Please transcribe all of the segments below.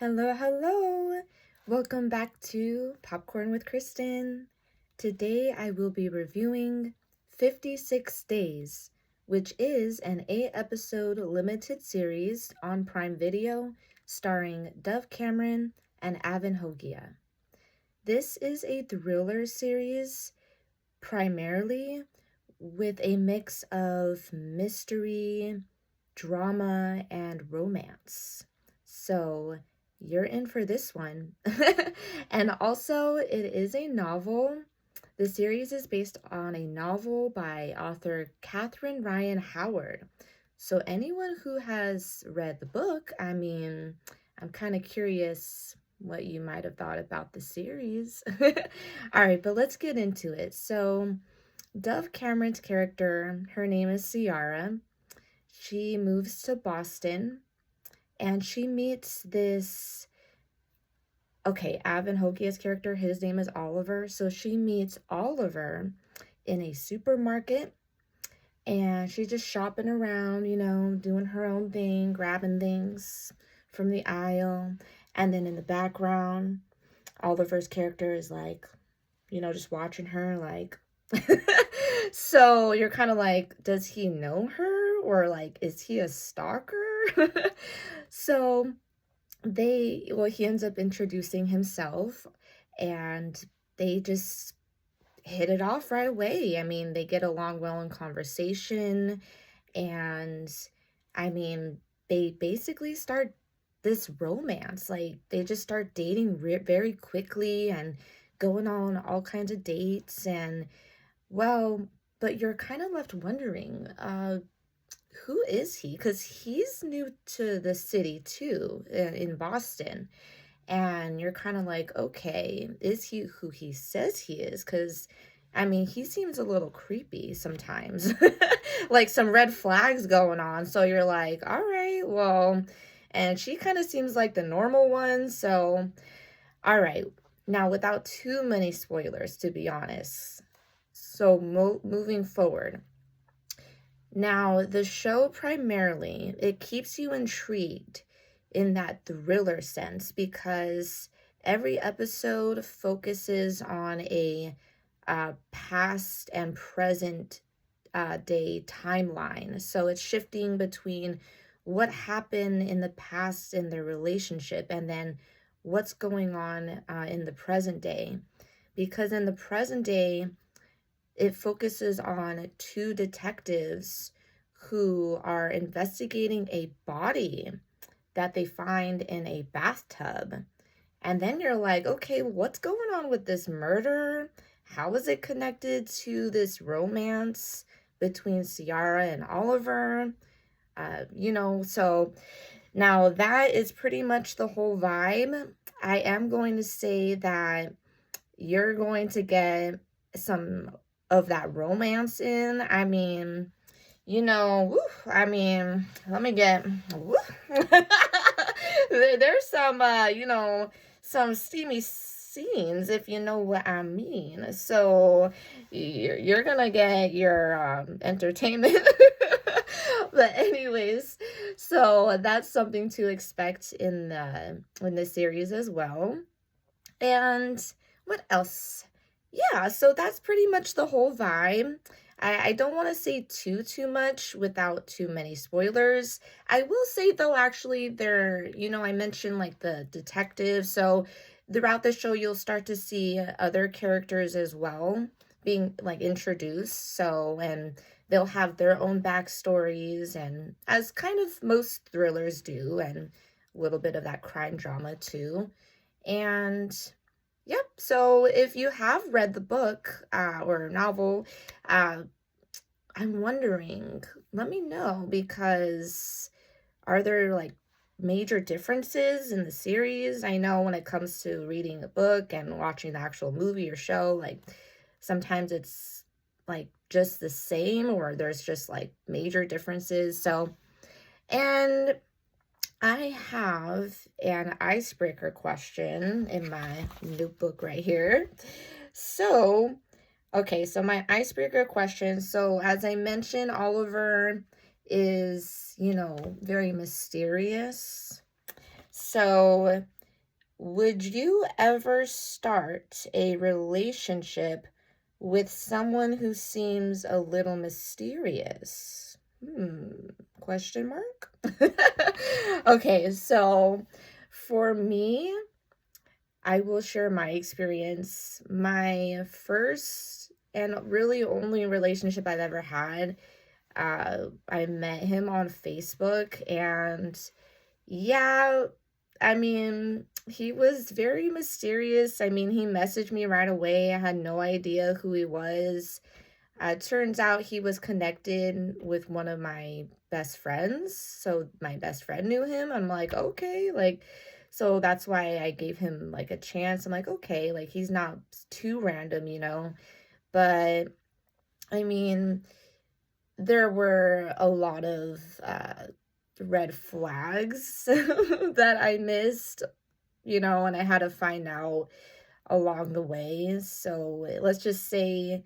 Hello, hello! Welcome back to Popcorn with Kristen. Today I will be reviewing 56 Days, which is an 8-episode limited series on Prime Video starring Dove Cameron and Avin Hogia. This is a thriller series primarily with a mix of mystery, drama, and romance. So you're in for this one. And also, it is a novel. The series is based on a novel by author Catherine Ryan Howard. So anyone who has read the book, I'm kind of curious what you might have thought about the series. All right, but let's get into it. So Dove Cameron's character, her name is Ciara. She moves to Boston and she meets this, Avin Hogia's character, his name is Oliver. So she meets Oliver in a supermarket and she's just shopping around, doing her own thing, grabbing things from the aisle. And then in the background, Oliver's character is like, just watching her like, so you're kind of like, does he know her? Or like, is he a stalker? So he ends up introducing himself and they just hit it off right away. They get along well in conversation and they basically start this romance. Like they just start dating very quickly and going on all kinds of dates and but you're kind of left wondering, who is he? Because he's new to the city too, in Boston. And you're kind of like, okay, is he who he says he is? Because, he seems a little creepy sometimes. Like some red flags going on. So you're like, all right, well, and she kind of seems like the normal one. So, all right. Now, without too many spoilers, to be honest. So moving forward. Now, the show primarily, it keeps you intrigued in that thriller sense because every episode focuses on a past and present day timeline. So it's shifting between what happened in the past in their relationship and then what's going on in the present day. Because in the present day, it focuses on two detectives who are investigating a body that they find in a bathtub. And then you're like, okay, what's going on with this murder? How is it connected to this romance between Ciara and Oliver? So now that is pretty much the whole vibe. I am going to say that you're going to get some of that romance in. Let me get, there's some steamy scenes, if you know what I mean. So you're gonna get your entertainment. But anyways, so that's something to expect in the series as well. And what else? Yeah, so that's pretty much the whole vibe. I don't want to say too much without too many spoilers. I will say though, actually, I mentioned like the detective. So throughout the show, you'll start to see other characters as well being like introduced. So, and they'll have their own backstories and as kind of most thrillers do, and a little bit of that crime drama too. And yep. So if you have read the book or novel, I'm wondering, let me know, because are there like major differences in the series? I know when it comes to reading a book and watching the actual movie or show, like sometimes it's like just the same or there's just like major differences. So, and I have an icebreaker question in my notebook right here. So, so my icebreaker question. So, as I mentioned, Oliver is, very mysterious. So, would you ever start a relationship with someone who seems a little mysterious? Question mark? Okay, so for me, I will share my experience. My first and really only relationship I've ever had, I met him on Facebook, and yeah, I mean, he was very mysterious. I mean, he messaged me right away. I had no idea who he was. Turns out he was connected with one of my best friends. So my best friend knew him. I'm like, okay, like, so that's why I gave him like a chance. I'm like, okay, like he's not too random, you know. But I mean, there were a lot of red flags that I missed, you know, and I had to find out along the way. So let's just say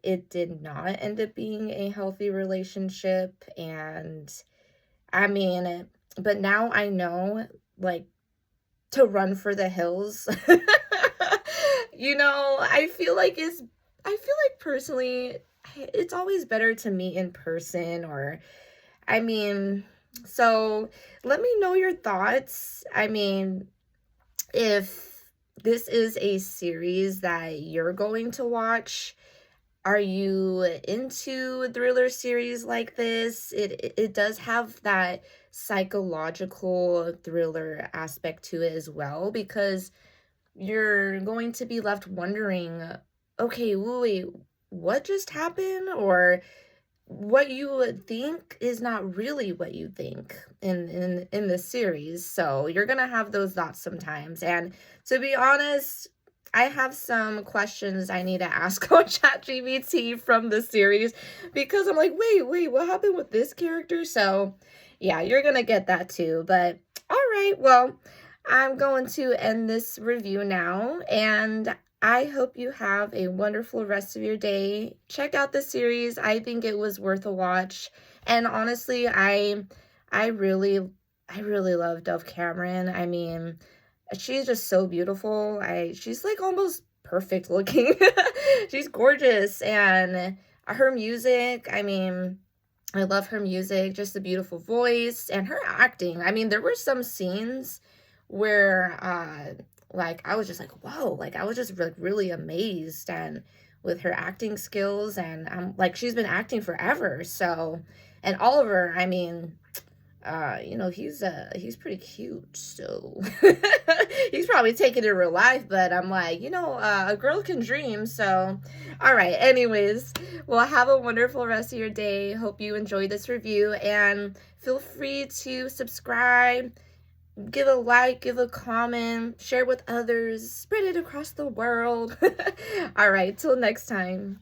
it did not end up being a healthy relationship. And I mean, but now I know like to run for the hills. You know, I feel like personally, it's always better to meet in person or, I mean, so let me know your thoughts. I mean, if this is a series that you're going to watch, are you into a thriller series like this? It does have that psychological thriller aspect to it as well, because you're going to be left wondering, okay, wait, what just happened? Or what you would think is not really what you think in the series. So you're gonna have those thoughts sometimes. And to be honest, I have some questions I need to ask on ChatGPT from the series, because I'm like, wait, what happened with this character? So yeah, you're gonna get that too. But all right, well, I'm going to end this review now, and I hope you have a wonderful rest of your day. Check out the series. I think it was worth a watch. And honestly, I really I really love Dove Cameron. I mean, she's just so beautiful. She's like almost perfect looking. She's gorgeous, and her music, I mean, I love her music, just a beautiful voice and her acting. I mean, there were some scenes where like I was just like, whoa, like I was just like really amazed and with her acting skills, and I'm like she's been acting forever. So, and Oliver, I mean, you know, he's pretty cute, so he's probably taking it in real life, but I'm like, you know, a girl can dream. So all right, anyways, well, have a wonderful rest of your day. Hope you enjoyed this review, and feel free to subscribe, give a like, give a comment, share with others, spread it across the world. All right, till next time.